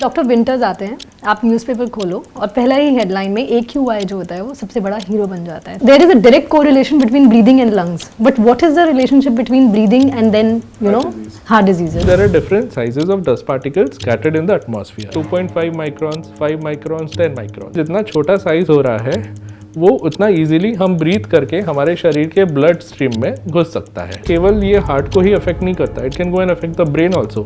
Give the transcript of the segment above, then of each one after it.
Doctor winters आते हैं, आप न्यूज़पेपर खोलो और पहला ही हेडलाइन में AQI जो होता है वो सबसे बड़ा हीरो बन जाता है. There is a direct correlation between breathing and lungs, but what is the relationship between breathing and then heart diseases? There are different sizes of dust particles scattered in the atmosphere. 2.5 microns, 5 microns, 10 microns. जितना छोटा size हो रहा है वो उतना easily हम breathe करके हमारे शरीर के ब्लड स्ट्रीम में घुस सकता है. केवल ये हार्ट को ही अफेक्ट नहीं करता, it can go and affect the brain also.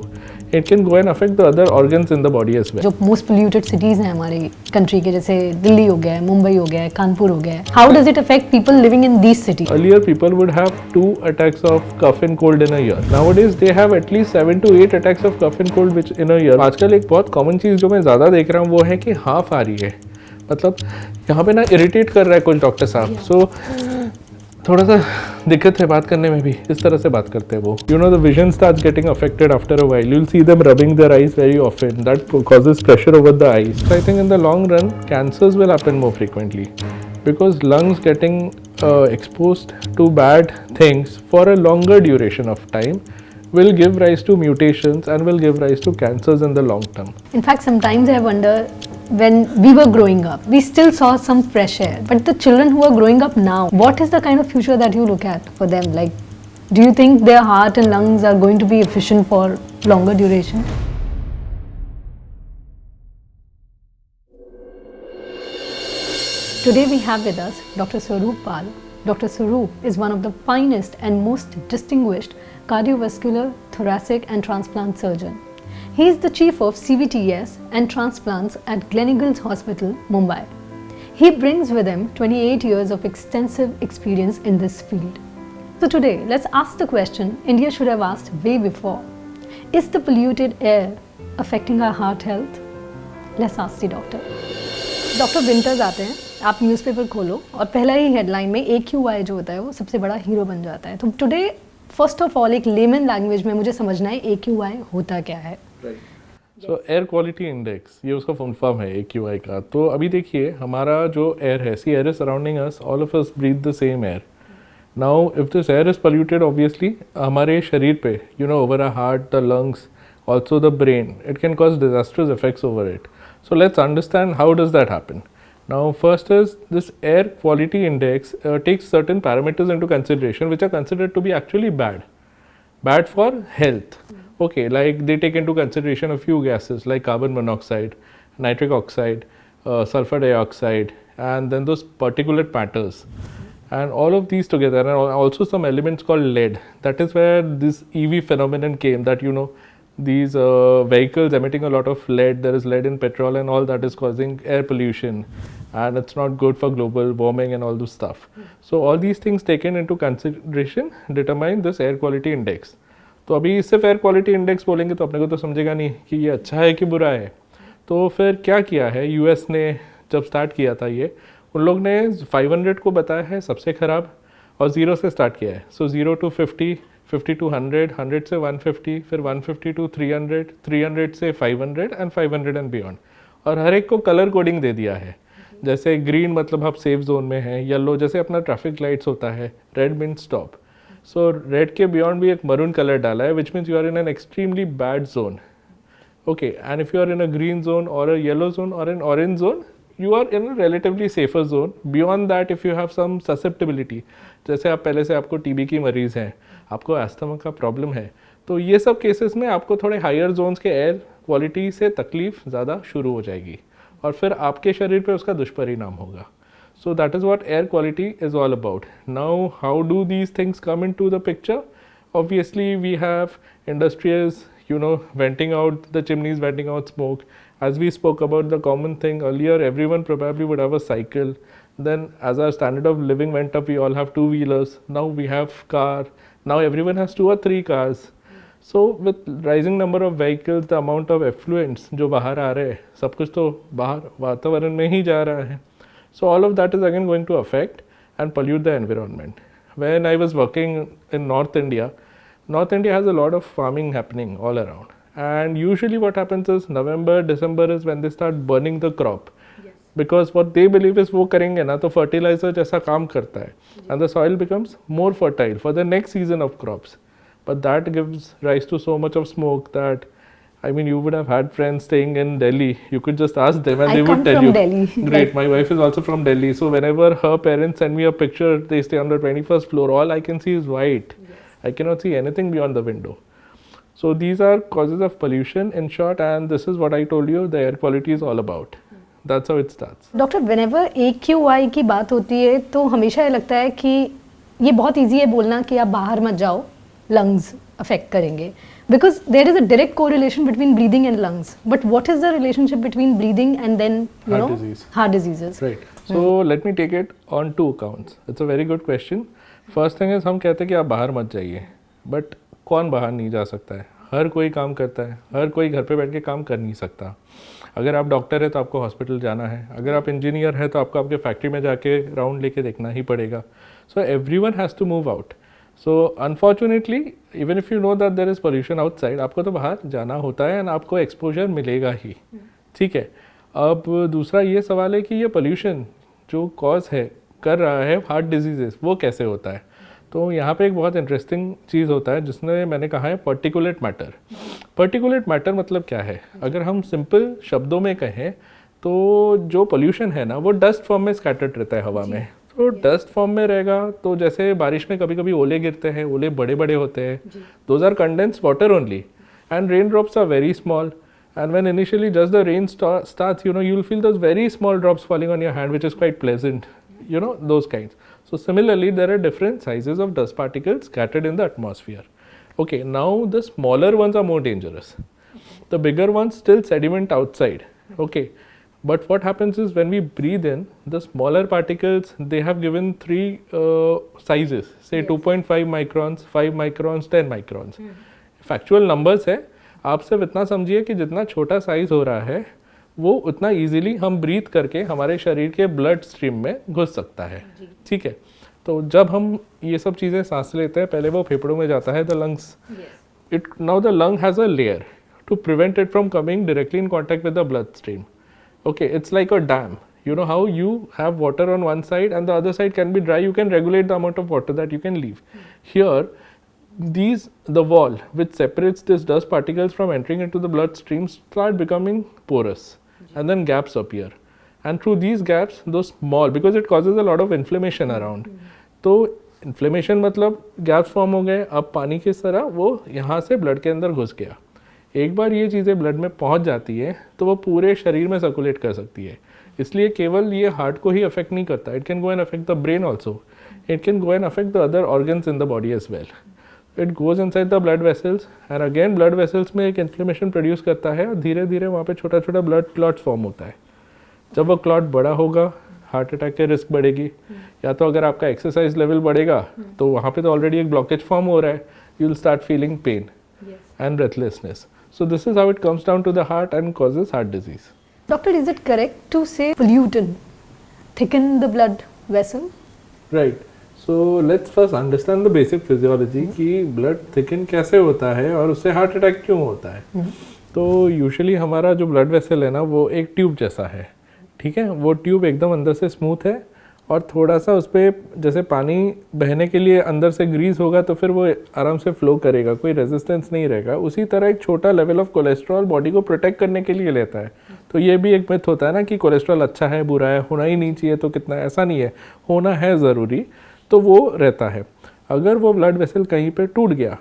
It can go and affect the other organs in the body as well. जो मोस्ट पोल्यूटेड सिटीज हैं हमारी कंट्री के, जैसे दिल्ली हो गया है, मुंबई हो गया है, कानपुर हो गया है, how does it affect people living in these cities? Earlier people would have 2 attacks of cough and cold in a year. Nowadays they have at least 7 to 8 attacks of cough and cold which in a year. आजकल एक बहुत common चीज़ जो मैं ज़्यादा देख रहा हूँ वो है कि हाफ आ रही है, मतलब यहाँ पे ना इरिटेट कर रहा है कुछ डॉक्टर साहब. सो थोड़ा सा दिक्कत है बात करने में भी, इस तरह से बात करते हैं वो. You know the vision starts getting affected after a while. You will see them rubbing their eyes very often. That causes pressure over the eyes. So I think in the long run cancers will happen more frequently because lungs getting exposed to bad things for a longer duration of time will give rise to mutations and will give rise to cancers in the long term. In fact, sometimes I wonder, when we were growing up, we still saw some fresh air. But the children who are growing up now, what is the kind of future that you look at for them? Like, do you think their heart and lungs are going to be efficient for longer duration? Today we have with us Dr. Swarup Pal. Dr. Swarup is one of the finest and most distinguished cardiovascular, thoracic and transplant surgeon. He is the chief of CVTS and transplants at Gleneagles Hospital, Mumbai. He brings with him 28 years of extensive experience in this field. So today, let's ask the question India should have asked way before. Is the polluted air affecting our heart health? Let's ask the doctor. Doctor winters आते हैं, आप newspaper खोलो और पहला ही headline में AQI जो होता है वो सबसे बड़ा हीरो बन जाता है. तो टुडे फर्स्ट ऑफ ऑल एक लेमन लैंग्वेज में मुझे समझना है AQI होता क्या है. सो एयर क्वालिटी इंडेक्स, ये उसका फुल फॉर्म है AQI का. तो अभी देखिए हमारा जो एयर है, see air is surrounding us, all of us breathe the same air. Now if this air is polluted, obviously हमारे शरीर पे, you know, over a heart, the lungs, also the brain, it can cause disastrous effects over it. So let's understand how does that happen. Now first is this air quality index takes certain parameters into consideration which are considered to be actually bad for health. Okay, like they take into consideration a few gases like carbon monoxide, nitric oxide, sulfur dioxide, and then those particulate matters. And all of these together, and also some elements called lead. That is where this EV phenomenon came, that, you know, these vehicles emitting a lot of lead, there is lead in petrol and all that is causing air pollution, and it's not good for global warming and all this stuff. So all these things taken into consideration determine this air quality index. तो अभी सिर्फ air quality index बोलेंगे तो अपने को तो समझेगा नहीं कि ये अच्छा है कि बुरा है. तो फिर क्या किया है यूएस ने जब स्टार्ट किया था ये, उन लोग ने 500 को बताया है सबसे ख़राब और 0 से स्टार्ट किया है. सो 0 to 50, 50 to 100, 100 से 150, फिर 150 to 300, 300 से 500 एंड 500 एंड बियॉन्ड. और हर एक को कलर कोडिंग दे दिया है. जैसे ग्रीन मतलब आप सेफ जोन में हैं, येलो जैसे अपना ट्रैफिक लाइट्स होता है, red means stop. So red के बियॉन्ड भी एक मरून कलर डाला है which means you are in an extremely bad zone. Okay, and if you are in a green zone or a yellow zone or an orange zone, you are in a relatively safer zone. Beyond that, if you have some susceptibility, जैसे आप पहले से आपको TB की मरीज़ हैं, आपको asthma का प्रॉब्लम है, तो ये सब केसेस में आपको थोड़े हायर जोन्स के एयर क्वालिटी से तकलीफ ज़्यादा शुरू हो जाएगी और फिर आपके शरीर पे उसका दुष्परिणाम होगा. So that is what air quality is all about. Now, how do these things come into the picture? Obviously, we have industries, you know, venting out the chimneys, venting out smoke. As we spoke about the common thing earlier, everyone probably would have a cycle. Then as our standard of living went up, we all have two-wheelers. Now we have car. Now everyone has 2 or 3 cars. So with rising number of vehicles, the amount of effluents जो बाहर आ रहे हैं, सब कुछ तो बाहर वातावरण में ही जा रहा है. So all of that is again going to affect and pollute the environment. When I was working in North India has a lot of farming happening all around. And usually what happens is November, December is when they start burning the crop. Yes. Because what they believe is वो करेंगे ना तो fertilizer जैसा काम करता है. Yes. And the soil becomes more fertile for the next season of crops. But that gives rise to so much of smoke that I mean, you would have had friends staying in Delhi. You could just ask them and I they would come tell from you. Delhi. Great. My wife is also from Delhi. So whenever her parents send me a picture, they stay on the 21st floor. All I can see is white. I cannot see anything beyond the window. So these are causes of pollution in short, and this is what I told you the air quality is all about. That's how it starts. Doctor whenever AQI की बात होती है तो हमेशा ये लगता है कि ये बहुत इजी है बोलना कि आप बाहर मत जाओ, lungs अफेक्ट करेंगे, because there is a direct correlation between breathing and lungs. But what is the relationship between breathing and then heart diseases? Right. So let me take it on two accounts. It's a very good question. First thing is हम कहते हैं कि आप बाहर मत जाइए, but कौन बाहर नहीं जा सकता है? हर कोई काम करता है, हर कोई घर पे बैठ के काम कर नहीं सकता. अगर आप डॉक्टर है तो आपको हॉस्पिटल जाना है, अगर आप इंजीनियर है तो आपको आपके फैक्ट्री में जाके राउंड लेके देखना ही पड़ेगा. So everyone has to move out. So unfortunately even if you know that there is pollution outside, आपको तो बाहर जाना होता है एंड आपको एक्सपोजर मिलेगा ही. ठीक है. अब दूसरा ये सवाल है कि ये पोल्यूशन जो कॉज है कर रहा है हार्ट डिजीजेस, वो कैसे होता है. तो यहाँ पे एक बहुत इंटरेस्टिंग चीज़ होता है जिसने मैंने कहा है पर्टिकुलेट मैटर. पर्टिकुलेट मैटर मतलब क्या है? अगर हम सिंपल शब्दों में कहें तो जो पोल्यूशन है ना वो डस्ट फॉर्म में स्कैटर्ड रहता है हवा में. तो डस्ट फॉर्म में रहेगा तो जैसे बारिश में कभी कभी ओले गिरते हैं, ओले बड़े बड़े होते हैं, those are condensed water only and rain drops are very small. And when initially just the rain starts, you'll feel those very small drops falling on your hand, which is quite pleasant, those kinds. So similarly, there are different sizes of dust particles scattered in the atmosphere. Okay, now the smaller ones are more dangerous. The bigger ones still sediment outside. Okay, but what happens is when we breathe in, the smaller particles, they have given three sizes, say 2.5 microns, 5 microns, 10 microns. Factual numbers है. आप सिर्फ इतना समझिए कि जितना छोटा size हो रहा है वो उतना इजीली हम ब्रीथ करके हमारे शरीर के ब्लड स्ट्रीम में घुस सकता है. ठीक है. तो जब हम ये सब चीज़ें सांस लेते हैं पहले वो फेफड़ों में जाता है, the lungs. It now the lung has a layer to prevent it from coming directly in contact with the blood stream. Okay, it's like a dam. You know how you have water on one side and the other side can be dry, you can regulate the amount of water that you can leave. Here the wall which separates these dust particles from entering into the bloodstream start becoming porous and then gaps appear, and through these gaps those small, because it causes a lot of inflammation around. तो inflammation मतलब gaps form हो गए. अब पानी किस तरह वो यहाँ से blood के अंदर घुस गया. एक बार ये चीज़ें blood में पहुँच जाती है तो वो पूरे शरीर में सर्कुलेट कर सकती है. इसलिए केवल ये हार्ट को ही अफेक्ट नहीं करता. It can go and affect the brain also. It can go and affect the other organs in the body as well. It goes inside the blood vessels and again blood vessels में एक inflammation produce करता है और धीरे धीरे वहाँ पे छोटा छोटा ब्लड क्लॉट फॉर्म होता है. जब वो क्लॉट बड़ा होगा हार्ट अटैक के रिस्क बढ़ेगी. या तो अगर आपका एक्सरसाइज लेवल बढ़ेगा तो वहाँ पे तो ऑलरेडी एक ब्लॉकेज फॉर्म हो रहा है, you will start feeling pain and breathlessness. So this is how it comes down to the heart and causes heart disease. Doctor, is it correct to say pollutant thicken the blood vessel? Right. So let's first understand the basic physiology कि blood thicken कैसे होता है और उससे heart attack क्यों होता है. तो यूजुअली हमारा जो ब्लड वेसल है ना वो एक ट्यूब जैसा है. ठीक है. वो ट्यूब एकदम अंदर से स्मूथ है और थोड़ा सा उस पर जैसे पानी बहने के लिए अंदर से ग्रीस होगा तो फिर वो आराम से फ्लो करेगा, कोई रेजिस्टेंस नहीं रहेगा. उसी तरह एक छोटा लेवल ऑफ कोलेस्ट्रॉल बॉडी को प्रोटेक्ट करने के लिए लेता है. तो ये भी एक मिथ होता है ना कि कोलेस्ट्रॉल अच्छा है बुरा है, होना ही नहीं चाहिए तो कितना, ऐसा नहीं है, होना है ज़रूरी. तो वो रहता है. अगर वो ब्लड वेसल कहीं पे टूट गया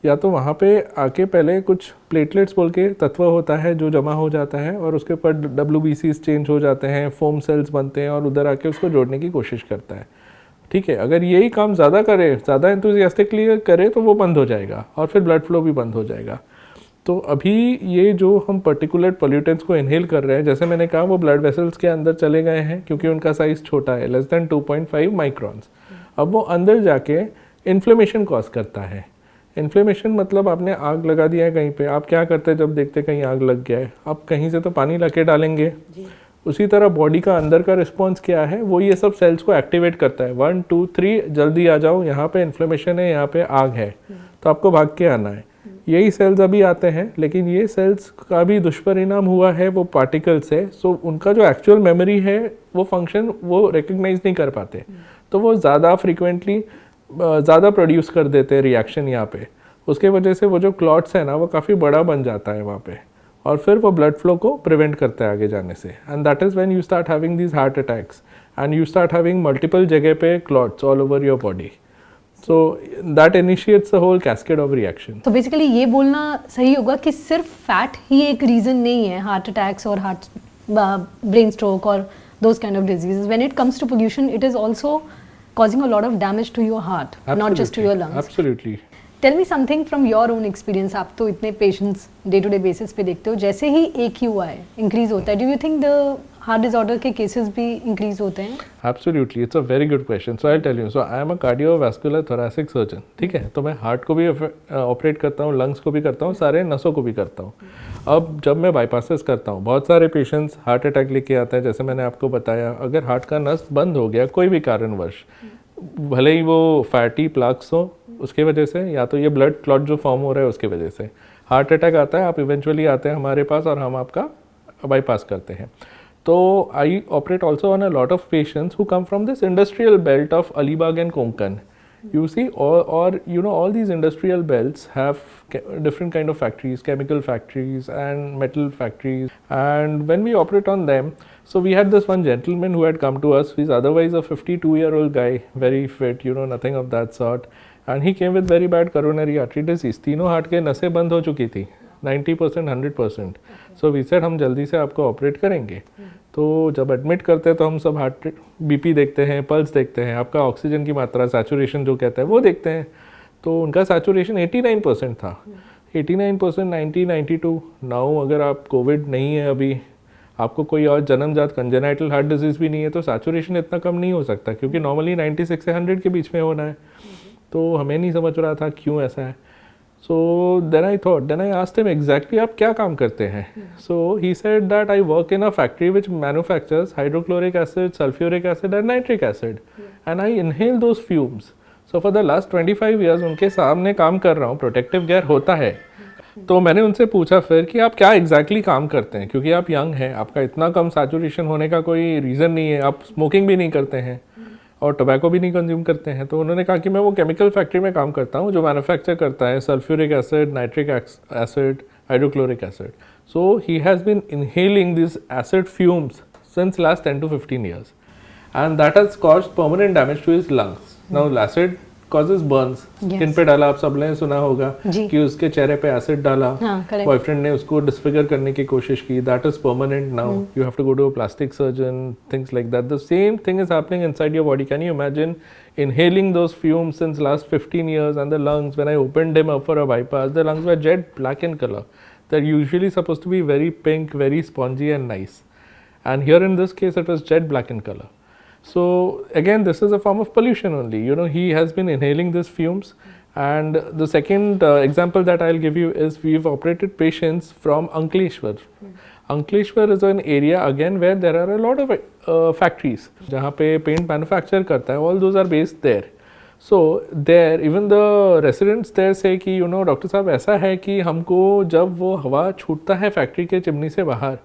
या तो वहाँ पे आके पहले कुछ प्लेटलेट्स बोल के तत्व होता है जो जमा हो जाता है और उसके ऊपर WBCs चेंज हो जाते हैं, फोम सेल्स बनते हैं और उधर आके उसको जोड़ने की कोशिश करता है. ठीक है. अगर यही काम ज़्यादा करे, ज़्यादा एंथुसियास्टिकली करे तो वो बंद हो जाएगा और फिर ब्लड फ्लो भी बंद हो जाएगा. तो अभी ये जो हम पर्टिकुलर पोल्यूटेंट्स को इनहेल कर रहे हैं, जैसे मैंने कहा वो ब्लड वेसल्स के अंदर चले गए हैं क्योंकि उनका साइज़ छोटा है, लेस देन 2.5 माइक्रॉन्स. अब वो अंदर जाके इन्फ्लेमेशन कॉज करता है. इन्फ्लेमेशन मतलब आपने आग लगा दिया है कहीं पे. आप क्या करते हैं जब देखते कहीं आग लग गया है, आप कहीं से तो पानी लाके डालेंगे. उसी तरह बॉडी का अंदर का रिस्पॉन्स क्या है, वो ये सब सेल्स को एक्टिवेट करता है. 1 2 3 जल्दी आ जाओ, यहाँ पे इन्फ्लेमेशन है, यहाँ पे आग है, तो आपको भाग के आना है. यही सेल्स अभी आते हैं, लेकिन ये सेल्स का भी दुष्परिणाम हुआ है वो पार्टिकल्स है. सो उनका जो एक्चुअल मेमोरी है वो फंक्शन वो रिकग्नाइज नहीं कर पाते. तो वो ज़्यादा फ्रिक्वेंटली ज़्यादा प्रोड्यूस कर देते हैं रिएक्शन यहाँ पे. उसके वजह से वो जो क्लॉट्स है ना वो काफ़ी बड़ा बन जाता है वहाँ पे, और फिर वो ब्लड फ्लो को प्रिवेंट करता है आगे जाने से, and that is when you start having these heart attacks and you start having multiple जगह पे clots all over your body. So that initiates the whole cascade of reaction. तो basically ये बोलना सही होगा कि सिर्फ फैट ही एक रीज़न नहीं है हार्ट अटैक्स और हार्ट ब्रेन स्ट्रोक और those kind of diseases. When it comes to pollution it is also causing a lot of damage to your heart, not just to your lungs. Absolutely. Tell me something from your own experience. आप तो इतने patients day to day basis पे देखते हो, जैसे ही AQI increase होता है, do you think the heart disorder के केसेस भी इंक्रीज होते हैं? Absolutely, it's a very good question. So I'll tell you. So I am a cardiovascular thoracic surgeon. ठीक है, तो मैं हार्ट को भी ऑपरेट करता हूँ, लंग्स को भी करता हूँ, सारे नसों को भी करता हूँ. अब जब मैं बाईपासेस करता हूँ, बहुत सारे पेशेंट्स हार्ट अटैक लेके आते हैं. जैसे मैंने आपको बताया, अगर हार्ट का नस बंद हो गया कोई भी कारणवश, भले ही वो फैटी प्लाक्स हो उसके वजह से, या तो ये ब्लड क्लॉट जो फॉर्म हो रहा है उसके वजह से हार्ट अटैक आता है, आप इवेंचुअली आते हैं हमारे पास और हम आपका बाईपास करते हैं. तो I operate also on a lot of patients who come from this industrial belt of Alibag and Konkan. You see, or you know, all these industrial belts have different kind of factories, chemical factories and metal factories. And when we operate on them, so we had this one gentleman who had come to us. He's otherwise a 52-year-old guy, very fit, you know, nothing of that sort. And he came with very bad coronary artery disease. तीनों heart के नसें बंद हो चुकी थी, 90%, 100%. So we said हम जल्दी से आपको ऑपरेट करेंगे. तो जब एडमिट करते हैं तो हम सब हार्ट BP देखते हैं, पल्स देखते हैं, आपका ऑक्सीजन की मात्रा, सैचुरेशन जो कहता है वो देखते हैं. तो उनका सैचुरेशन 89% था. 89%, 90, 92. नाउ अगर आप कोविड नहीं है अभी, आपको कोई और जन्मजात कंजेनाइटल हार्ट डिजीज़ भी नहीं है, तो सैचुरेशन इतना कम नहीं हो सकता, क्योंकि नॉर्मली 96 से 100 के बीच में होना है. तो हमें नहीं समझ रहा था क्यों ऐसा है. So then I asked him exactly आप क्या काम करते हैं. So he said that I work in a factory which manufactures hydrochloric acid, sulfuric acid and nitric acid, and I inhale those fumes. So for the last 25 years उनके सामने काम कर रहा हूँ, प्रोटेक्टिव गियर होता है. तो मैंने उनसे पूछा फिर कि आप क्या एग्जैक्टली काम करते हैं, क्योंकि आप यंग हैं, आपका इतना कम सैचुरेशन होने का कोई रीज़न नहीं है, आप स्मोकिंग भी नहीं करते हैं और टोबैको भी नहीं कंज्यूम करते हैं. तो उन्होंने कहा कि मैं वो केमिकल फैक्ट्री में काम करता हूँ जो मैन्युफैक्चर करता है sulphuric acid, nitric acid, hydrochloric acid. So he has been inhaling this acid fumes since last 10 to 15 years, and that has caused permanent damage to his lungs. Now acid causes burns. किन पे डाला, आप सब ने सुना होगा कि उसके चेहरे पे एसिड डाला, बॉयफ्रेंड ने उसको डिसफिगर करने की कोशिश की, that is permanent. Now you have to go to a plastic surgeon, things like that. The same thing is happening inside your body. Can you imagine inhaling those fumes since last 15 years, and the lungs, when I opened them up for a bypass, the lungs were jet black in color. They're usually supposed to be very pink, very spongy and nice, and here in this case it was jet black in color. So again, this is a form of pollution only. You know, he has been inhaling these fumes. And the second example that I'll give you is we've operated patients from Ankleshwar. Ankleshwar is an area again where there are a lot of factories जहाँ पे paint manufacture करता है. All those are based there. So there even the residents there say कि you know doctor साहब ऐसा है कि हमको जब वो हवा छूटता है फैक्ट्री के चिमनी से बाहर,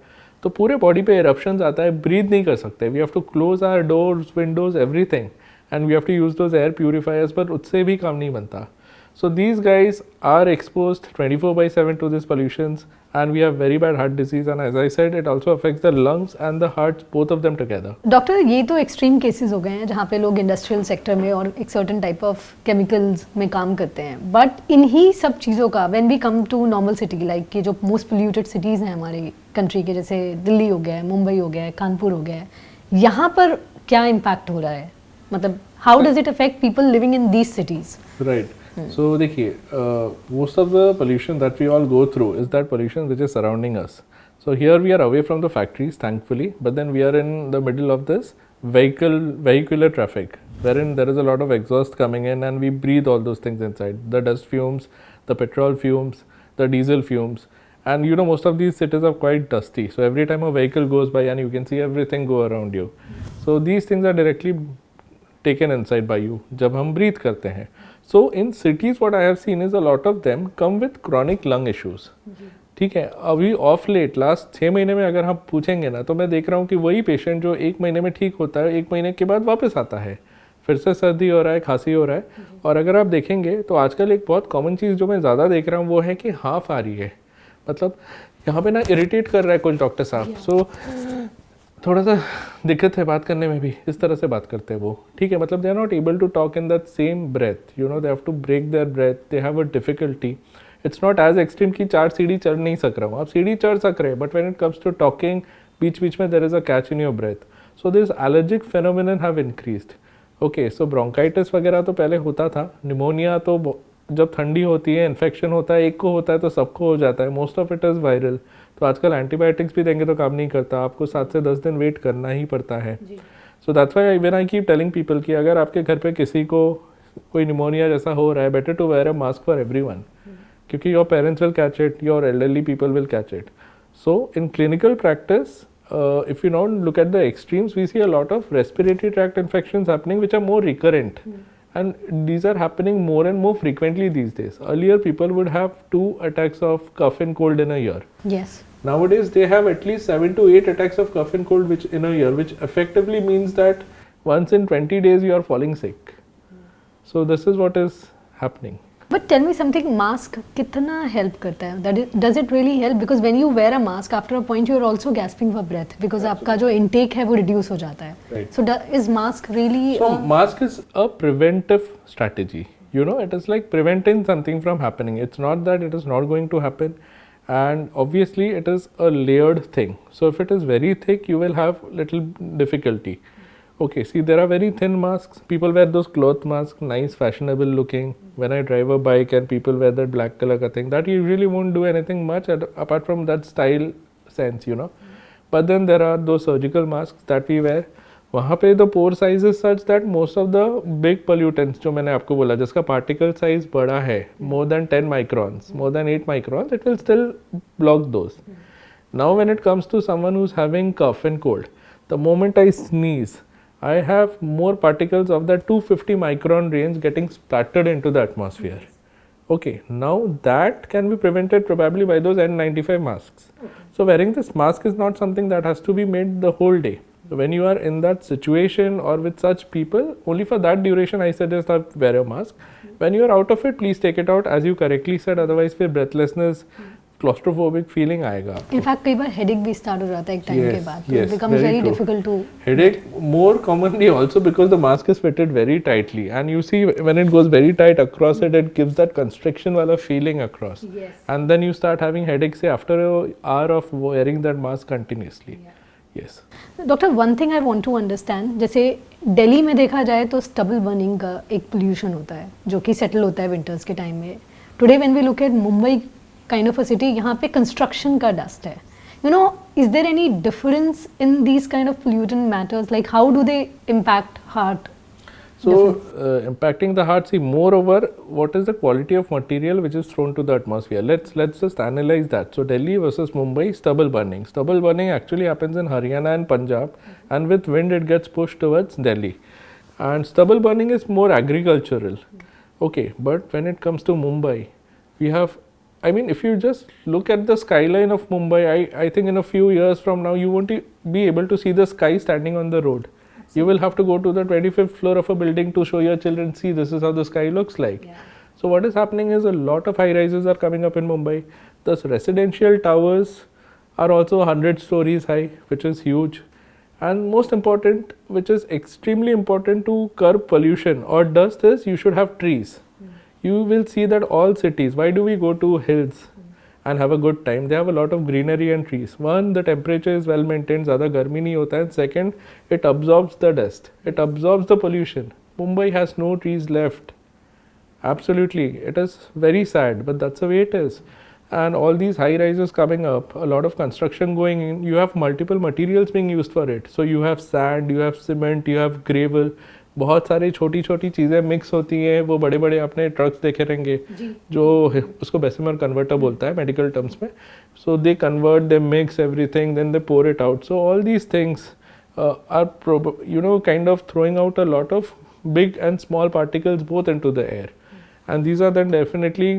तो पूरे बॉडी पे eruptions आता है, ब्रीथ नहीं कर सकते. We have to close our doors, windows, everything, and we have to use those air purifiers, पर उससे भी काम नहीं बनता. So these guys are exposed 24/7 to these pollutions, and we have very bad heart disease, and as I said, it also affects the lungs and the heart, both of them together. Doctor, ये तो extreme cases हो गए हैं जहाँ पे लोग industrial sector में और एक सर्टेन टाइप ऑफ केमिकल्स में काम करते हैं, बट इन्हीं सब चीज़ों का when we come to normal city like कि जो मोस्ट पोल्यूटेड सिटीज़ हैं हमारी कंट्री के, जैसे दिल्ली हो गया है, मुंबई हो गया है, कानपुर हो गया है, यहाँ पर क्या इम्पैक्ट हो रहा है? मतलब how does it affect people living in these cities? Right. So देखिए, most of the pollution that we all go through is that pollution which is surrounding us. So here we are away from the factories, thankfully, but then we are in the middle of this vehicular traffic, wherein there is a lot of exhaust coming in, and we breathe all those things inside. The dust fumes, the petrol fumes, the diesel fumes, and you know most of these cities are quite dusty. So every time a vehicle goes by, and you can see everything go around you. So these things are directly taken inside by you जब हम breathe करते हैं. So in cities what I have seen is a lot of them come with chronic lung issues. ठीक है, अभी of late last 6 महीने में अगर हम पूछेंगे ना, तो मैं देख रहा हूँ कि वही पेशेंट जो 1 महीने में ठीक होता है, 1 महीने के बाद वापस आता है, फिर से सर्दी हो रहा है, खांसी हो रहा है। और अगर आप देखेंगे तो आजकल एक बहुत कॉमन चीज़ जो मैं ज़्यादा देख रहा हूँ वो है कि हाफ आ रही है, मतलब यहाँ पे ना इरिटेट कर रहा है कुछ डॉक्टर साहब। सो थोड़ा सा दिक्कत है बात करने में भी, इस तरह से बात करते हैं वो, ठीक है, मतलब they are not able to talk in that same breath, you know, they have to break their breath, they have a difficulty. It's not as extreme कि 4 सीढ़ी चढ़ नहीं सक रहा हूँ, आप सीढ़ी चढ़ सक रहे हैं, but when it comes to talking बीच बीच में there is a catch in your breath, so this allergic phenomenon have increased. Okay, so bronchitis वगैरह तो पहले होता था, निमोनिया तो जब ठंडी होती है, इन्फेक्शन होता है, एक को होता है तो सबको हो जाता है, most of it is viral. तो आजकल एंटीबायोटिक्स भी देंगे तो काम नहीं करता, आपको 7 से 10 दिन वेट करना ही पड़ता है। So that's why when I keep telling people कि अगर आपके घर पे किसी को कोई निमोनिया जैसा हो रहा है, better to wear a mask for everyone, क्योंकि your parents will catch it, your elderly people will catch it. So in clinical practice, if you now look at the extremes, we see a lot of respiratory tract infections happening which are more recurrent, and these are happening more and more frequently these days. Earlier people would have 2 attacks of cough and cold in a year. Yes. Nowadays they have at least 7 to 8 attacks of cough and cold which in a year, which effectively means that once in 20 days you are falling sick. So this is what is happening. But tell me something, mask कितना help करता है? That is, does it really help? Because when you wear a mask, after a point you are also gasping for breath because आपका जो intake है वो reduce हो जाता है. Right. So is mask really? So mask is a preventive strategy. You know, it is like preventing something from happening. It's not that it is not going to happen, and obviously it is a layered thing. So if it is very thick, you will have little difficulty. Okay, see, there are very thin masks. People wear those cloth masks, nice, fashionable looking. When I drive a bike and people wear that black color ka thing, that usually won't do anything much apart from that style sense, you know. But then there are those surgical masks that we wear. वहाँ पे the pore size is such that most of the big pollutants जो मैंने आपको बोला, जिसका particle size बड़ा है, more than 10 microns, more than 8 microns, it will still block those. Now when it comes to someone who's having cough and cold, the moment I sneeze, I have more particles of that 250 micron range getting splattered into the atmosphere. Okay, now that can be prevented probably by those N95 masks. So wearing this mask is not something that has to be made the whole day. So when you are in that situation or with such people, only for that duration I suggest that wear a mask. When you are out of it, please take it out as you correctly said, otherwise फिर breathlessness, claustrophobic feeling आएगा. In fact, कई बार headache भी start हो जाता है एक time के बाद. Yes, it becomes very true. difficult to. Headache more commonly also because the mask is fitted very tightly, and you see when it goes very tight across it, it gives that constriction wala feeling across. Yes. And then you start having headaches say after an hour of wearing that mask continuously. Yes. Doctor, one thing I want to understand, जैसे दिल्ली में देखा जाए तो stubble burning का एक pollution होता है जो कि सेटल होता है विंटर्स के टाइम में. Today when we look at Mumbai kind of a city, यहाँ पे कंस्ट्रक्शन का डस्ट है. You know, is there any difference in these kind of pollutant matters, like how do they impact heart? So impacting the heart, see, moreover, what is the quality of material which is thrown to the atmosphere? Let's just analyze that. So Delhi versus Mumbai, stubble burning. Stubble burning actually happens in Haryana and Punjab, and with wind it gets pushed towards Delhi. And stubble burning is more agricultural. Okay, but when it comes to Mumbai, we have, I mean, if you just look at the skyline of Mumbai, I think in a few years from now, you won't be able to see the sky standing on the road. You will have to go to the 25th floor of a building to show your children, see, this is how the sky looks like. Yeah. So what is happening is a lot of high rises are coming up in Mumbai. The residential towers are also 100 stories high, which is huge. And most important, which is extremely important to curb pollution or dust, is you should have trees. You will see that all cities, why do we go to hills and have a good time? They have a lot of greenery and trees. One, the temperature is well maintained, ज़्यादा गर्मी नहीं होता है. Second, it absorbs the dust, it absorbs the pollution. Mumbai has no trees left. Absolutely, it is very sad, but that's the way it is. And all these high rises coming up, a lot of construction going in, you have multiple materials being used for it. So you have sand, you have cement, you have gravel. बहुत सारी छोटी छोटी चीज़ें mix होती हैं. वो बड़े बड़े आपने ट्रक्स देखे रहेंगे जो उसको बेसिमर कन्वर्टर बोलता है मेडिकल टर्म्स में. So they convert, they mix everything, then they pour it out. So all these things are you know kind of throwing out a lot of big and small particles both into the air, and these are then definitely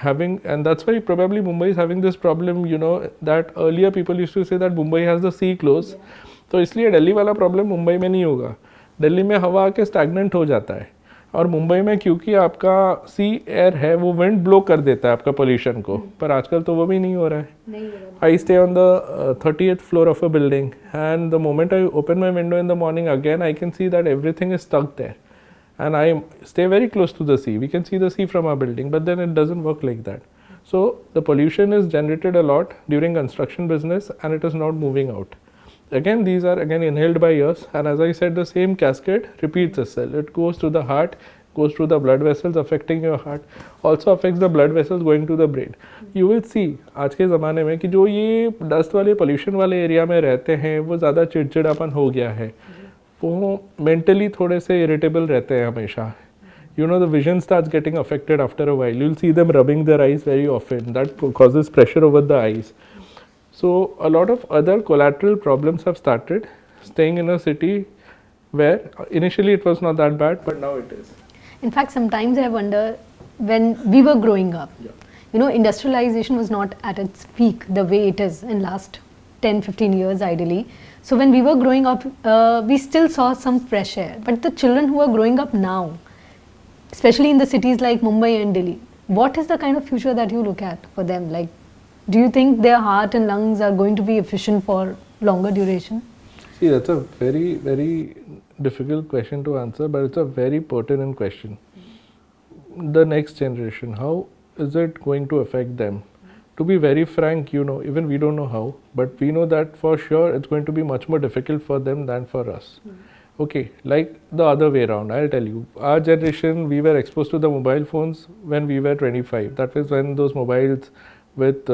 having, and that's why probably Mumbai is having this problem, you know, that earlier people used to say that Mumbai has the sea close. तो इसलिए दिल्ली वाला problem Mumbai में नहीं होगा. दिल्ली में हवा आके stagnant हो जाता है, और मुंबई में क्योंकि आपका सी एयर है वो विंड ब्लो कर देता है आपका पोल्यूशन को, पर आजकल तो वो भी नहीं हो रहा है. I stay on the 30th floor of a building, and the moment I open my window in the morning again, I can see that everything is stuck there. And I stay very close to the sea. We can see the sea from our building, but then it doesn't work like that. So the pollution is generated a lot during construction business, and it is not moving out. Again, these are again inhaled by us, and as I said, the same cascade repeats itself. It goes to the heart, goes through the blood vessels, affecting your heart, also affects the blood vessels going to the brain. You will see आज के ज़माने में कि जो ये dust वाले pollution वाले area में रहते हैं वो ज़्यादा चिड़चिड़ापन हो गया है, वो मेंटली थोड़े से इरिटेबल रहते हैं हमेशा. You know, the vision starts getting affected after a while. You'll see them rubbing their eyes very often. That causes pressure over the eyes. So a lot of other collateral problems have started staying in a city where initially it was not that bad, but now it is. In fact, sometimes I wonder, when we were growing up, you know, industrialization was not at its peak the way it is in last 10-15 years ideally. So when we were growing up, we still saw some fresh air. But the children who are growing up now, especially in the cities like Mumbai and Delhi, what is the kind of future that you look at for them? Like, do you think their heart and lungs are going to be efficient for longer duration? See, that's a very, very difficult question to answer, but it's a very pertinent question. The next generation, how is it going to affect them? To be very frank, you know, even we don't know how, but we know that for sure it's going to be much more difficult for them than for us. Okay, like the other way around, I'll tell you. Our generation, we were exposed to the mobile phones when we were 25. That is when those mobiles with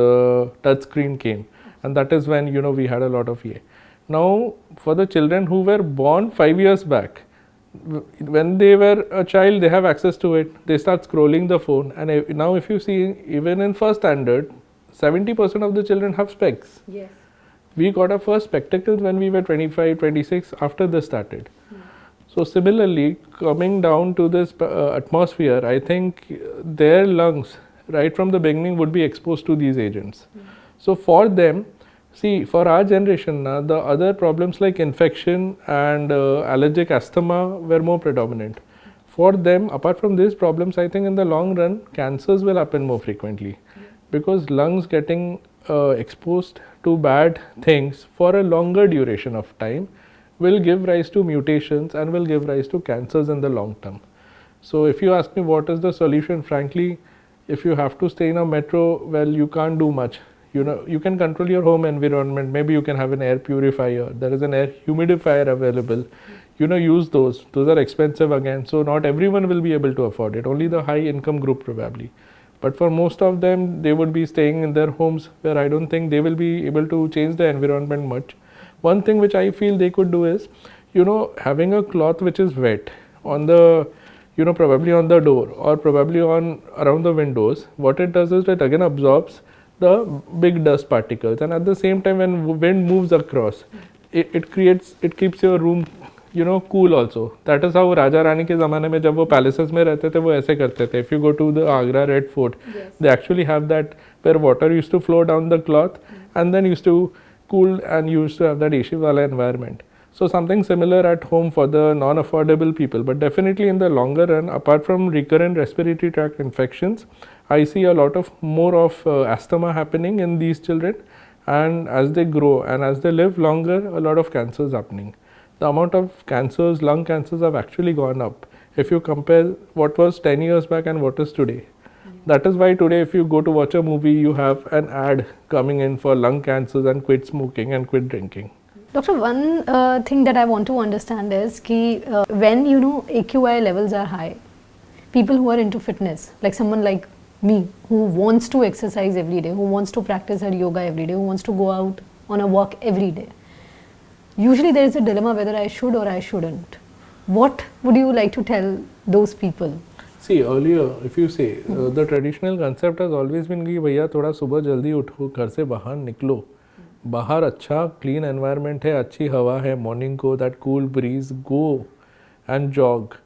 touch screen came, and that is when, you know, we had a lot of Now, for the children who were born 5 years back, when they were a child, they have access to it. They start scrolling the phone, and now if you see, even in first standard, 70% of the children have specs. Yes. We got our first spectacles when we were 25, 26, after this started. So similarly, coming down to this atmosphere, I think their lungs, right from the beginning, would be exposed to these agents. So for them, see, for our generation, the other problems like infection and allergic asthma were more predominant. For them, apart from these problems, I think in the long run, cancers will happen more frequently, because lungs getting exposed to bad things for a longer duration of time will give rise to mutations and will give rise to cancers in the long term. So if you ask me what is the solution, frankly, if you have to stay in a metro, well, you can't do much. You know, you can control your home environment. Maybe you can have an air purifier. There is an air humidifier available. You know, use those. Those are expensive again. So not everyone will be able to afford it. Only the high income group probably. But for most of them, they would be staying in their homes where I don't think they will be able to change the environment much. One thing which I feel they could do is, you know, having a cloth which is wet on the, you know, probably on the door or probably on around the windows. What it does is it again absorbs the big dust particles, and at the same time when wind moves across, it keeps your room, you know, cool also. That is how Raja Rani के ज़माने में जब वो palaces में रहते थे वो ऐसे करते थे. If you go to the Agra Red Fort, they actually have that where water used to flow down the cloth and then used to cool and used to have that AC wala environment. So something similar at home for the non-affordable people. But definitely in the longer run, apart from recurrent respiratory tract infections, I see a lot of more of asthma happening in these children, and as they grow and as they live longer, a lot of cancers happening. The amount of cancers, lung cancers, have actually gone up if you compare what was 10 years back and what is today. That is why today if you go to watch a movie, you have an ad coming in for lung cancers and quit smoking and quit drinking. Doctor, one thing that I want to understand is when, you know, AQI levels are high, people who are into fitness, like someone like me who wants to exercise every day, who wants to practice her yoga every day, who wants to go out on a walk every day, usually there is a dilemma whether I should or I shouldn't. What would you like to tell those people? See, earlier, if you say, the traditional concept has always been कि भैया थोड़ा सुबह जल्दी उठो, घर से बाहर निकलो, बाहर अच्छा clean environment है, अच्छी हवा है, morning को, that cool breeze, go and jog,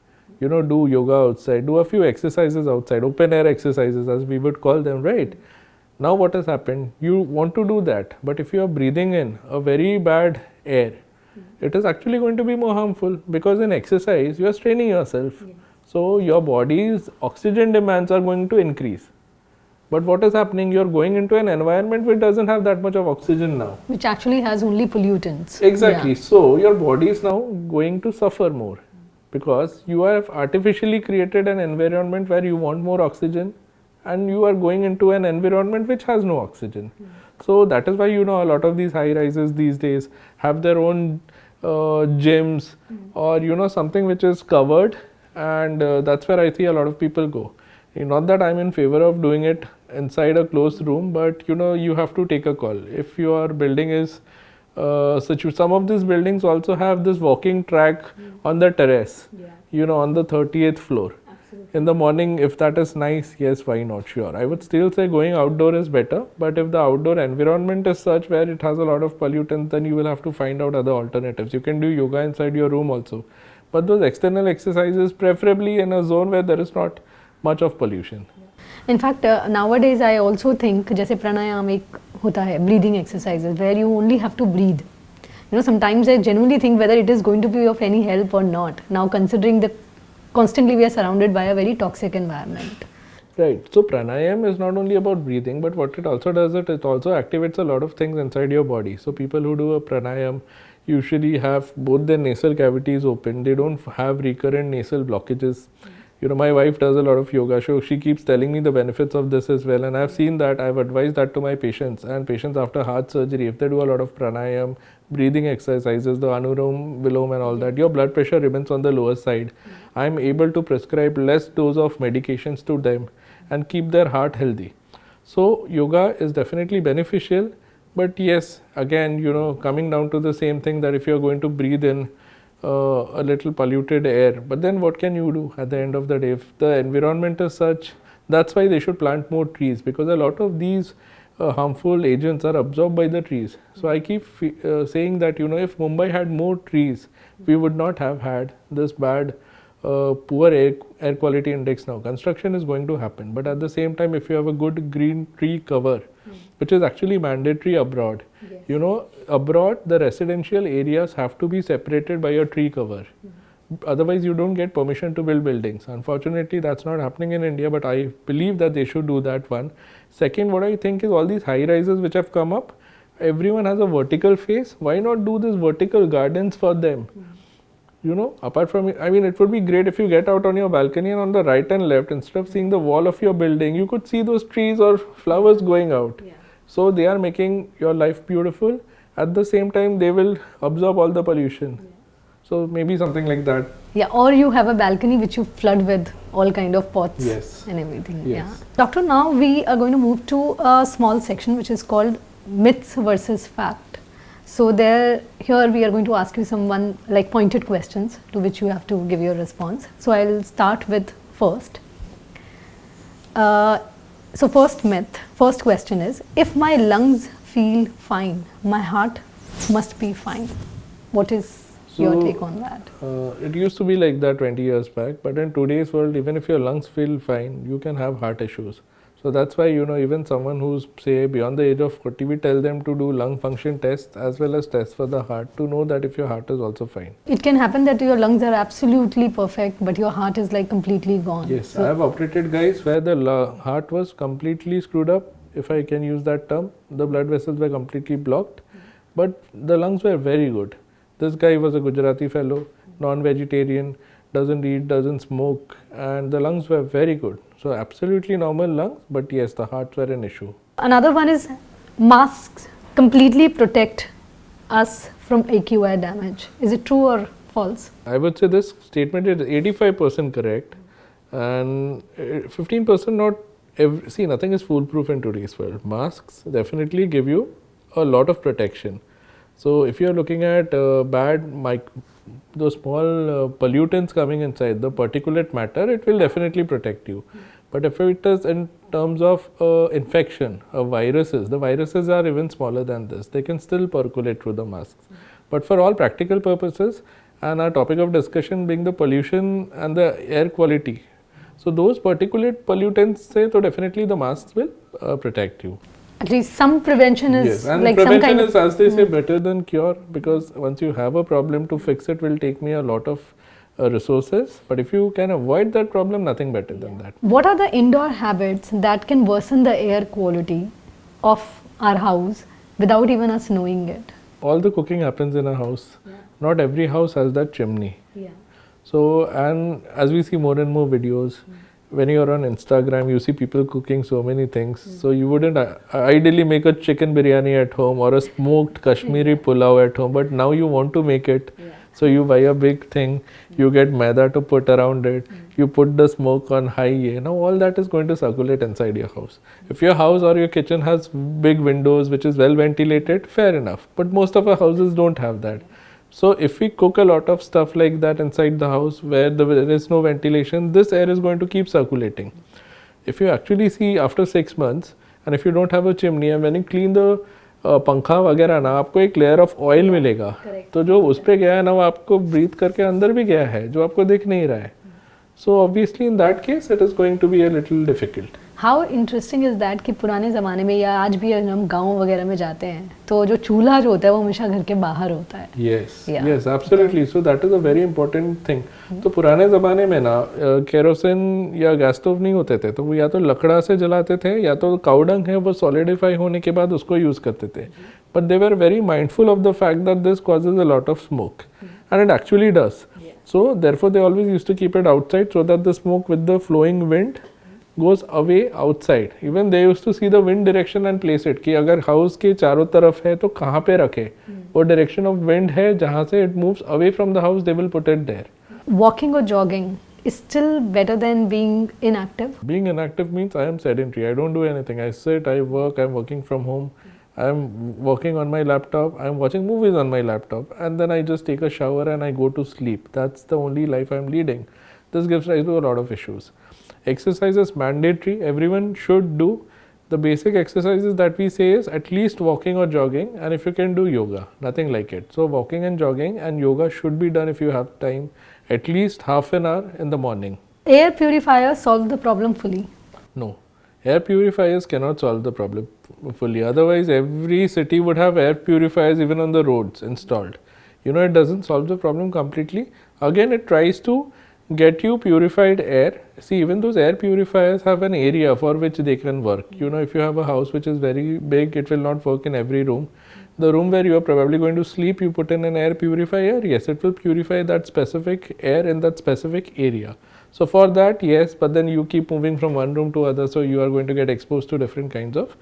you know, do yoga outside, do a few exercises outside, open air exercises as we would call them, right? Now what has happened? You want to do that, but if you are breathing in a very bad air, it is actually going to be more harmful, because in exercise you are straining yourself. So your body's oxygen demands are going to increase. But what is happening? You're going into an environment which doesn't have that much of oxygen now. Which actually has only pollutants. Exactly. So your body is now going to suffer more, because you have artificially created an environment where you want more oxygen, and you are going into an environment which has no oxygen. So that is why, a lot of these high rises these days have their own gyms, or something which is covered, and that's where I see a lot of people go. Not that I'm in favor of doing it inside a closed room, but you have to take a call. If your building is some of these buildings also have this walking track on the terrace, on the 30th floor. In the morning, if that is nice, yes, why not? Sure. I would still say going outdoor is better, but if the outdoor environment is such where it has a lot of pollutants, then you will have to find out other alternatives. You can do yoga inside your room also, but those external exercises, preferably in a zone where there is not much of pollution. In fact, nowadays I also think, जैसे प्राणायाम एक होता है, breathing exercises where you only have to breathe. Sometimes I genuinely think whether it is going to be of any help or not. Now, considering that constantly we are surrounded by a very toxic environment. Right. So pranayam is not only about breathing, but what it also does, it also activates a lot of things inside your body. So people who do a pranayam usually have both their nasal cavities open. They don't have recurrent nasal blockages. My wife does a lot of yoga, so she keeps telling me the benefits of this as well, and I've seen that. I've advised that to my patients, and patients after heart surgery, if they do a lot of pranayam, breathing exercises, the Anulom Vilom and all that, your blood pressure remains on the lower side. I'm able to prescribe less dose of medications to them and keep their heart healthy. So yoga is definitely beneficial, but yes, again, coming down to the same thing, that if you're going to breathe in a little polluted air, but then what can you do at the end of the day? If the environment is such, that's why they should plant more trees, because a lot of these harmful agents are absorbed by the trees. So I keep saying that if Mumbai had more trees, we would not have had this bad poor air quality index now. Construction is going to happen, but at the same time, if you have a good green tree cover, which is actually mandatory abroad, abroad the residential areas have to be separated by a tree cover. Otherwise you don't get permission to build buildings. Unfortunately, that's not happening in India, but I believe that they should do that. One. Second, what I think is all these high rises which have come up, everyone has a vertical face. Why not do these vertical gardens for them? Apart from it, it would be great if you get out on your balcony and on the right and left, instead of seeing the wall of your building, you could see those trees or flowers going out. So they are making your life beautiful. At the same time, they will absorb all the pollution. So maybe something like that. Yeah, or you have a balcony which you flood with all kind of pots and everything. Yes. Yeah. Doctor, now we are going to move to a small section which is called myths versus fact. So here we are going to ask you some pointed questions to which you have to give your response. So I'll start with first. So first question is, if my lungs feel fine, my heart must be fine. What is your take on that? It used to be like that 20 years back, but in today's world, even if your lungs feel fine, you can have heart issues. So that's why, even someone who's say beyond the age of 40, we tell them to do lung function tests as well as tests for the heart to know that if your heart is also fine. It can happen that your lungs are absolutely perfect, but your heart is completely gone. Yes, so I have operated guys where the heart was completely screwed up, if I can use that term. The blood vessels were completely blocked, but the lungs were very good. This guy was a Gujarati fellow, non-vegetarian, doesn't eat, doesn't smoke, and the lungs were very good. So absolutely normal lungs, but yes, the hearts were an issue. Another one is, masks completely protect us from AQI damage. Is it true or false? I would say this statement is 85% correct, and 15% not. See, nothing is foolproof in today's world. Masks definitely give you a lot of protection. So if you are looking at those small pollutants coming inside, the particulate matter, it will definitely protect you. But if it is in terms of infection, viruses, the viruses are even smaller than this. They can still percolate through the masks. But for all practical purposes, and our topic of discussion being the pollution and the air quality, so those particulate pollutants, so definitely the masks will protect you. At least some prevention is Yes, and like some prevention kind is, of. as they say, better than cure, because once you have a problem, to fix it will take me a lot of resources. But if you can avoid that problem, nothing better than that. What are the indoor habits that can worsen the air quality of our house without even us knowing it? All the cooking happens in a house. Not every house has that chimney. Yeah. So, and as we see more and more videos, when you're on Instagram, you see people cooking so many things. So you wouldn't ideally make a chicken biryani at home or a smoked Kashmiri pulao at home, but now you want to make it. So you buy a big thing, you get maida to put around it, you put the smoke on high. Now all that is going to circulate inside your house. If your house or your kitchen has big windows which is well ventilated, fair enough. But most of our houses don't have that. So if we cook a lot of stuff like that inside the house where there is no ventilation, this air is going to keep circulating. If you actually see after 6 months, and if you don't have a chimney, and when you clean the पंखा वगैरह ना, आपको एक layer of oil मिलेगा. तो जो उस पे गया है ना, वो आपको ब्रीथ करके अंदर भी गया है, जो आपको दिख नहीं रहा है. So obviously in that case it is going to be a little difficult. How interesting is that कि पुराने ज़माने में या आज भी हम गाँव वगैरह में जाते हैं तो जो चूल्हा जो होता है वो हमेशा घर के बाहर होता है. Yes, yes, absolutely. So that is a very important thing. तो पुराने ज़माने में ना केरोसिन या गैस स्टोव नहीं होते थे, तो वो या तो लकड़ा से जलाते थे या तो काऊ डंग है वो सॉलिडिफाई होने के बाद उसको यूज़ करते थे. But they were very mindful of the fact that this causes a lot of smoke, and it actually does. So therefore they always used to keep it outside so that the smoke with the flowing wind goes away outside. Even they used to see the wind direction and place it कि अगर house के चारों तरफ है तो कहाँ पे रखे. वो direction of wind है जहाँ से it moves away from the house, they will put it there. Walking or jogging is still better than being inactive? Being inactive means I am sedentary. I don't do anything. I sit, I work, I'm working from home. I'm working on my laptop, I'm watching movies on my laptop, and then I just take a shower and I go to sleep. That's the only life I'm leading. This gives rise to a lot of issues. Exercise is mandatory, everyone should do. The basic exercises that we say is at least walking or jogging, and if you can do yoga, nothing like it. So walking and jogging and yoga should be done if you have time, at least half an hour in the morning. Air purifiers solve the problem fully? No. Air purifiers cannot solve the problem fully. Otherwise, every city would have air purifiers even on the roads installed. It doesn't solve the problem completely. Again, it tries to get you purified air. See, even those air purifiers have an area for which they can work. If you have a house which is very big, it will not work in every room. The room where you are probably going to sleep, you put in an air purifier. Yes, it will purify that specific air in that specific area. So for that, yes, but then you keep moving from one room to other, so you are going to get exposed to different kinds of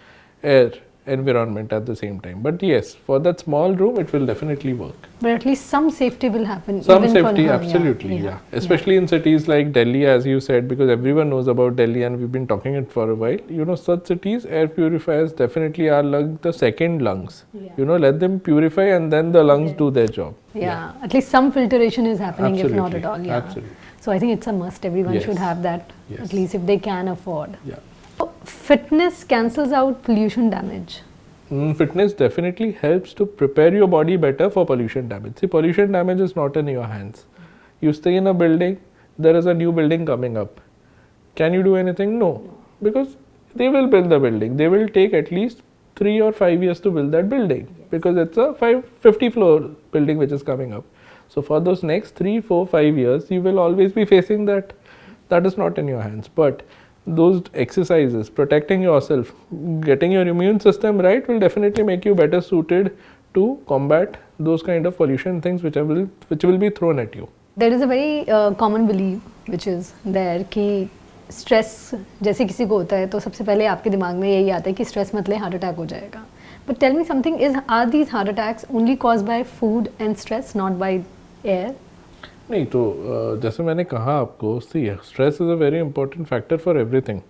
air environment at the same time. But yes, for that small room, it will definitely work. But at least some safety will happen. Some safety, absolutely, yeah. Especially in cities like Delhi, as you said, because everyone knows about Delhi and we've been talking it for a while. Such cities, air purifiers definitely are like the second lungs. Let them purify and then the lungs do their job. Yeah, at least some filtration is happening, absolutely. if not at all. Yeah. Absolutely. So I think it's a must. Everyone should have that, at least if they can afford. Yeah. Fitness cancels out pollution damage. Fitness definitely helps to prepare your body better for pollution damage. See, pollution damage is not in your hands. You stay in a building, there is a new building coming up. Can you do anything? No. Because they will build the building. They will take at least 3 or 5 years to build that building. Because it's a 50 floor building which is coming up. So for those next 3, 4, 5 years, you will always be facing that. That is not in your hands. But those exercises, protecting yourself, getting your immune system right, will definitely make you better suited to combat those kind of pollution things which will be thrown at you. There is a very common belief which is there कि stress जैसे किसी को होता है तो सबसे पहले आपके दिमाग में यही आता है कि stress मतलब heart attack हो जाएगा. But tell me something, are these heart attacks only caused by food and stress, not by air? नहीं, तो जैसे मैंने कहा आपको, see, stress is a very important factor for everything.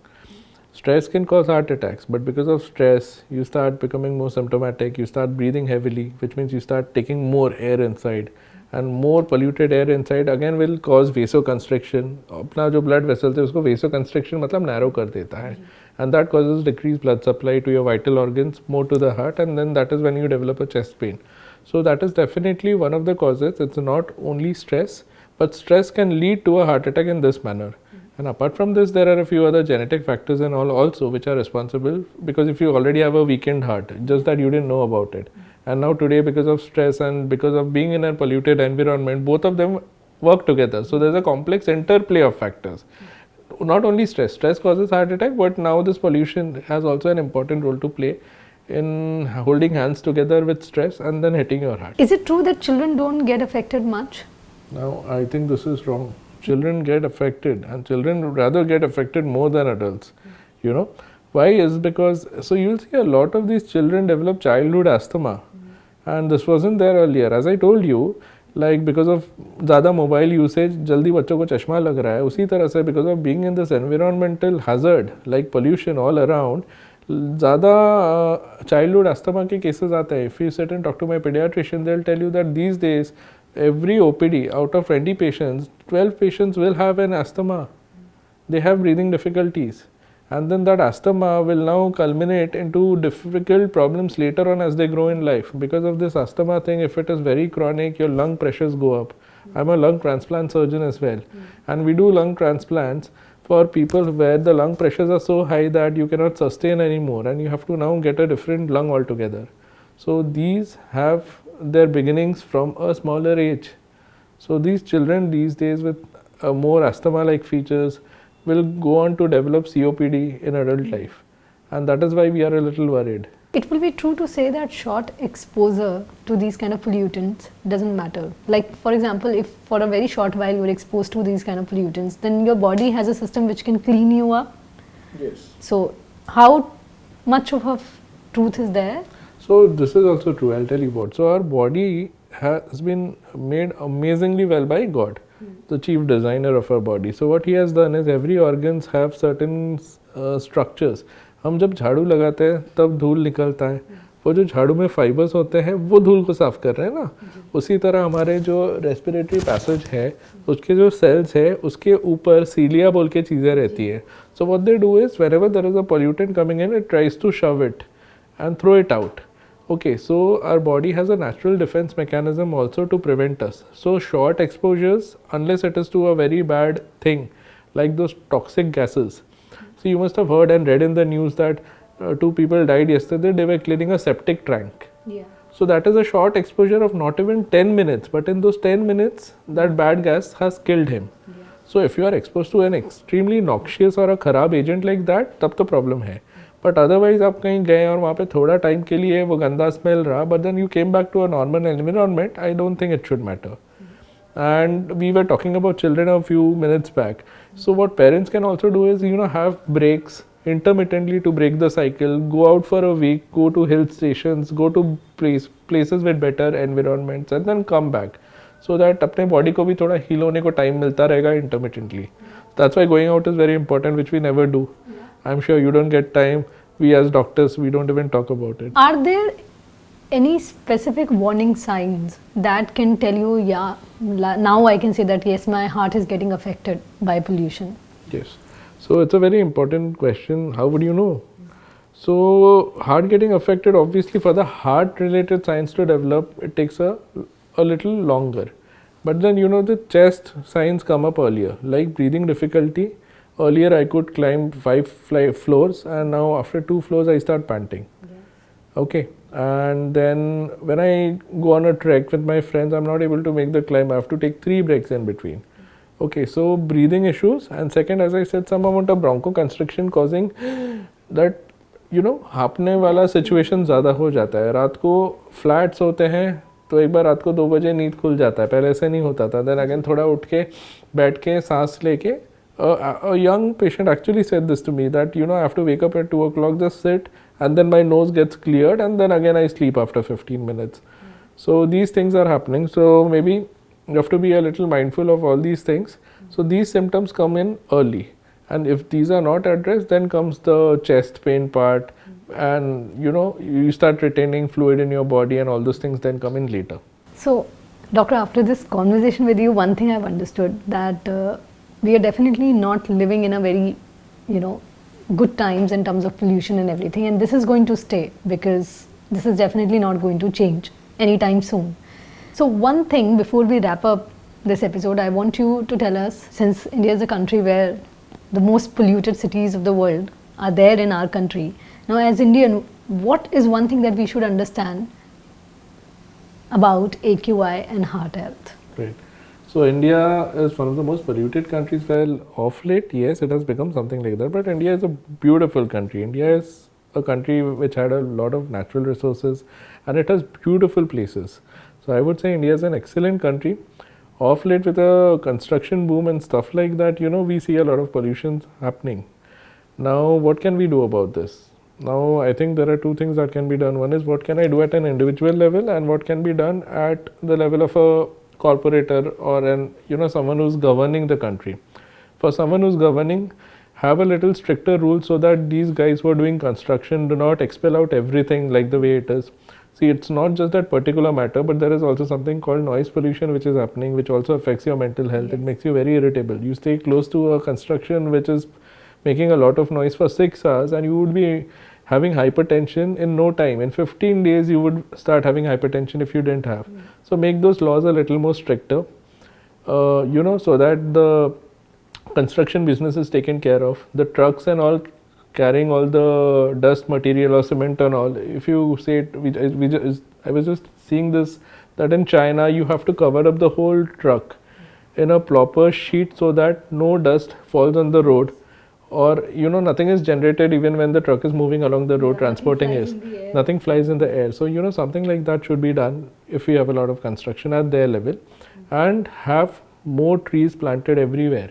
Stress can cause heart attacks, but because of stress, you start becoming more symptomatic, you start breathing heavily, which means you start taking more air inside, and more polluted air inside again will cause vasoconstriction. अपना जो blood vessels है उसको vasoconstriction मतलब narrow कर देता है, and that causes decreased blood supply to your vital organs, more to the heart, and then that is when you develop a chest pain. So that is definitely one of the causes. It's not only stress, but stress can lead to a heart attack in this manner. And apart from this, there are a few other genetic factors and all also which are responsible, because if you already have a weakened heart, just that you didn't know about it. And now today, because of stress and because of being in a polluted environment, both of them work together. So there's a complex interplay of factors. Not only stress causes heart attack, but now this pollution has also an important role to play in holding hands together with stress and then hitting your heart. Is it true that children don't get affected much? Now, I think this is wrong. Children get affected, and children rather get affected more than adults. You know why? Is because, so you'll see a lot of these children develop childhood asthma, and this wasn't there earlier. As I told you, like because of ज़्यादा mobile usage, जल्दी बच्चों को चश्मा लग रहा है. उसी तरह से because of being in this environmental hazard like pollution all around, ज़्यादा childhood asthma के cases आते हैं. If you sit and talk to my pediatrician, they'll tell you that these days every OPD out of 20 patients, 12 patients will have an asthma. They have breathing difficulties. And then that asthma will now culminate into difficult problems later on as they grow in life. Because of this asthma thing, if it is very chronic, your lung pressures go up. I'm a lung transplant surgeon as well. And we do lung transplants for people where the lung pressures are so high that you cannot sustain anymore and you have to now get a different lung altogether. So these have their beginnings from a smaller age. So these children these days with more asthma-like features will go on to develop COPD in adult life, and that is why we are a little worried. It will be true to say that short exposure to these kind of pollutants doesn't matter. Like for example, if for a very short while you are exposed to these kind of pollutants, then your body has a system which can clean you up. Yes. So how much of a truth is there? So this is also true. I'll tell you what. So our body has been made amazingly well by God, the chief designer of our body. So what he has done is every organs have certain structures. हम जब झाड़ू लगाते हैं तब धूल निकलता है, वो जो झाड़ू में फाइबर्स होते हैं वो धूल को साफ कर रहे हैं ना. उसी तरह हमारे जो रेस्पिरेटरी पैसेज है उसके जो सेल्स है उसके ऊपर सीलिया बोल के चीज़ें रहती है. So what they do is whenever there is a pollutant coming in, it tries to shove it and throw it out. Okay, so our body has a natural defense mechanism also to prevent us. So short exposures, unless it is to a very bad thing like those toxic gases. So you must have heard and read in the news that 2 people died yesterday. They were cleaning a septic tank. Yeah. So that is a short exposure of not even 10 minutes, but in those 10 minutes that bad gas has killed him. Yeah. So if you are exposed to an extremely noxious or a kharab agent like that, तब तो problem है. But otherwise आप कहीं गए और वहाँ पे थोड़ा टाइम के लिए वो गंदा स्मेल रहा, but then you came back to a normal environment, I don't think it should matter. And we were talking about children a few minutes back. So what parents can also do is have breaks intermittently to break the cycle, go out for a week, go to hill stations, go to places with better environments and then come back, so that अपने body को भी थोड़ा heal होने को time मिलता रहेगा intermittently. That's why going out is very important, which we never do. I'm sure you don't get time. We as doctors, we don't even talk about it. Are there any specific warning signs that can tell you, now I can say that yes, my heart is getting affected by pollution? Yes. So it's a very important question. How would you know? So heart getting affected, obviously for the heart related signs to develop, it takes a little longer. But then the chest signs come up earlier, like breathing difficulty. Earlier I could climb 5 floors and now after 2 floors I start panting. Yes. Okay, and then when I go on a trek with my friends, I'm not able to make the climb. I have to take 3 breaks in between. Okay, so breathing issues, and second, as I said, some amount of bronchoconstriction causing that हाँपने वाला situation ज़्यादा हो जाता है. रात को flats होते हैं तो एक बार रात को 2 बजे नींद खुल जाता है, पहले ऐसे नहीं होता था. Then again थोड़ा उठ के बैठ के सांस लेके, a young patient actually said this to me that I have to wake up at 2 o'clock, just sit, and then my nose gets cleared, and then again I sleep after 15 minutes. So these things are happening. So maybe you have to be a little mindful of all these things. So these symptoms come in early, and if these are not addressed, then comes the chest pain part, and you start retaining fluid in your body, and all those things then come in later. So doctor, after this conversation with you, one thing I've understood that we are definitely not living in a very good times in terms of pollution and everything, and this is going to stay because this is definitely not going to change anytime soon. So one thing before we wrap up this episode, I want you to tell us, since India is a country where the most polluted cities of the world are there in our country. Now, as Indian, what is one thing that we should understand about AQI and heart health? Right. So India is one of the most polluted countries. Well, of late, yes, it has become something like that. But India is a beautiful country. India is a country which had a lot of natural resources, and it has beautiful places. So I would say India is an excellent country. Of late, with a construction boom and stuff like that, we see a lot of pollution happening. Now, what can we do about this? Now, I think there are two things that can be done. One is, what can I do at an individual level, and what can be done at the level of a corporator or someone who's governing the country. For someone who's governing, have a little stricter rule so that these guys who are doing construction do not expel out everything like the way it is. See, it's not just that particular matter, but there is also something called noise pollution which is happening, which also affects your mental health. Yes. It makes you very irritable. You stay close to a construction which is making a lot of noise for 6 hours, and you would be having hypertension in no time. In 15 days, you would start having hypertension if you didn't have. So make those laws a little more stricter, so that the construction business is taken care of. The trucks and all carrying all the dust material or cement and all. If you say it, I was just seeing this, that in China you have to cover up the whole truck in a proper sheet so that no dust falls on the road, or nothing is generated even when the truck is moving along the road transporting is. Nothing flies in the air. So something like that should be done if we have a lot of construction at their level, and have more trees planted everywhere.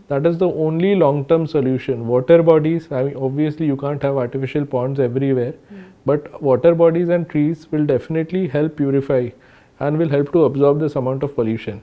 That is the only long-term solution. Water bodies, I mean, obviously you can't have artificial ponds everywhere, but water bodies and trees will definitely help purify and will help to absorb this amount of pollution.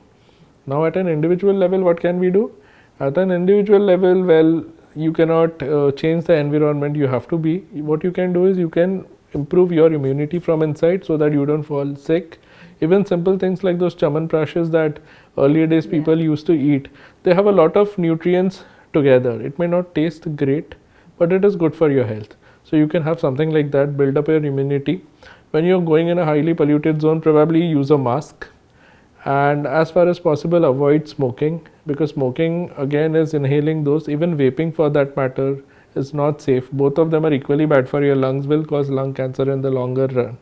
Now, at an individual level, what can we do? At an individual level, well, you cannot change the environment. You have to be. What you can do is you can improve your immunity from inside so that you don't fall sick. Even simple things like those chamanprashes that earlier days people used to eat, they have a lot of nutrients together. It may not taste great, but it is good for your health. So you can have something like that, build up your immunity. When you're going in a highly polluted zone, probably use a mask. And as far as possible, avoid smoking, because smoking again is inhaling those. Even vaping for that matter is not safe. Both of them are equally bad for your lungs, will cause lung cancer in the longer run.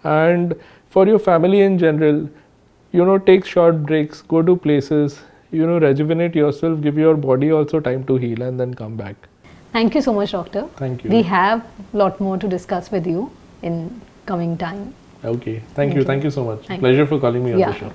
And for your family in general, take short breaks, go to places, rejuvenate yourself, give your body also time to heal, and then come back. Thank you so much, Doctor. Thank you. We have a lot more to discuss with you in coming time. Okay. Thank you. Thank you so much. Pleasure for calling me on the show.